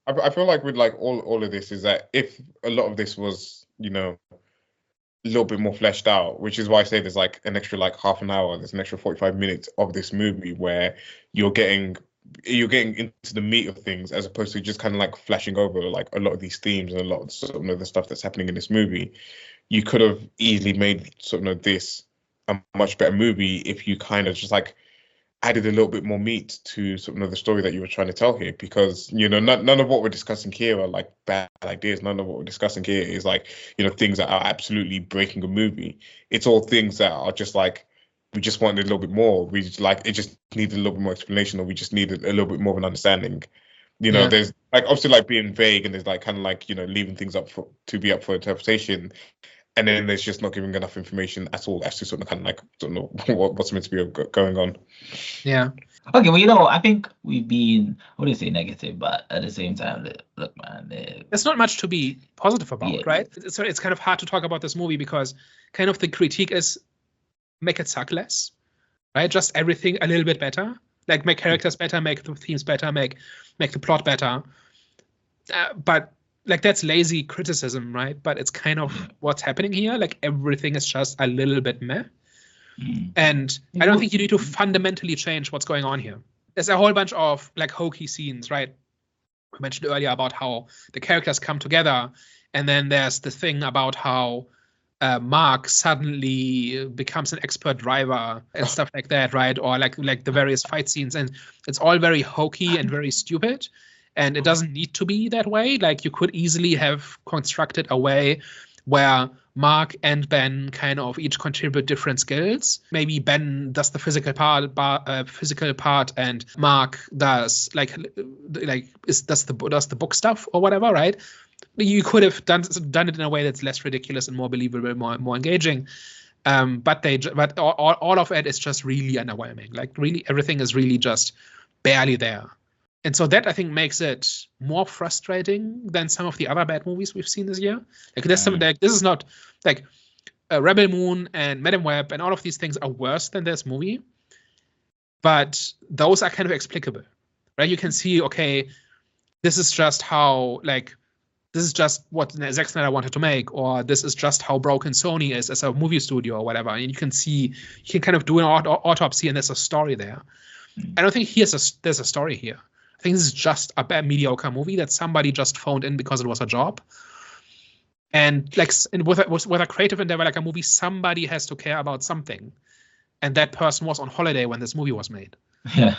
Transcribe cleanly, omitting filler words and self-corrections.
I feel like with like all of this is that if a lot of this was, you know, a little bit more fleshed out, which is why I say there's like an extra like half an hour, there's an extra 45 minutes of this movie where you're getting into the meat of things as opposed to just kind of like flashing over like a lot of these themes and a lot of sort of the stuff that's happening in this movie. You could have easily made sort of this a much better movie if you kind of just like added a little bit more meat to sort of the story that you were trying to tell here, because you know none of what we're discussing here are like bad ideas. None of what we're discussing here is like, you know, things that are absolutely breaking a movie. It's all things that are just like, we just wanted a little bit more. We just like, it just needed a little bit more explanation, or we just needed a little bit more of an understanding. You know, there's like obviously like being vague, and there's like kind of like, you know, leaving things up to be up for interpretation. And then there's just not giving enough information at all as to sort of kind of like, don't know what's meant to be going on. Yeah. Okay, well, you know, I think we've been, I wouldn't say negative, but at the same time, look, man. There's not much to be positive about, right? So it's kind of hard to talk about this movie because kind of the critique is make it suck less, right? Just everything a little bit better. Like make characters better, make the themes better, make the plot better. But like that's lazy criticism, right? But it's kind of what's happening here. Like everything is just a little bit meh. And I don't think you need to fundamentally change what's going on here. There's a whole bunch of like hokey scenes, right? I mentioned earlier about how the characters come together, and then there's the thing about how Mark suddenly becomes an expert driver and stuff like that, right? Or like the various fight scenes, and it's all very hokey and very stupid. And it doesn't need to be that way. Like you could easily have constructed a way where Mark and Ben kind of each contribute different skills. Maybe Ben does the physical part, and Mark does does the book stuff or whatever, right? You could have done it in a way that's less ridiculous and more believable, more engaging. But all of it is just really underwhelming. Like really everything is really just barely there. And so that, I think, makes it more frustrating than some of the other bad movies we've seen this year. Like there's some, like this is not like Rebel Moon and Madam Web and all of these things are worse than this movie, but those are kind of explicable, right? You can see, okay, this is just how this is just what Zack Snyder wanted to make, or this is just how broken Sony is as a movie studio or whatever. And you can kind of do an autopsy, and there's a story there. I don't think there's a story here. I think this is just a bad, mediocre movie that somebody just phoned in because it was a job. And with a creative endeavor like a movie, somebody has to care about something. And that person was on holiday when this movie was made. Yeah.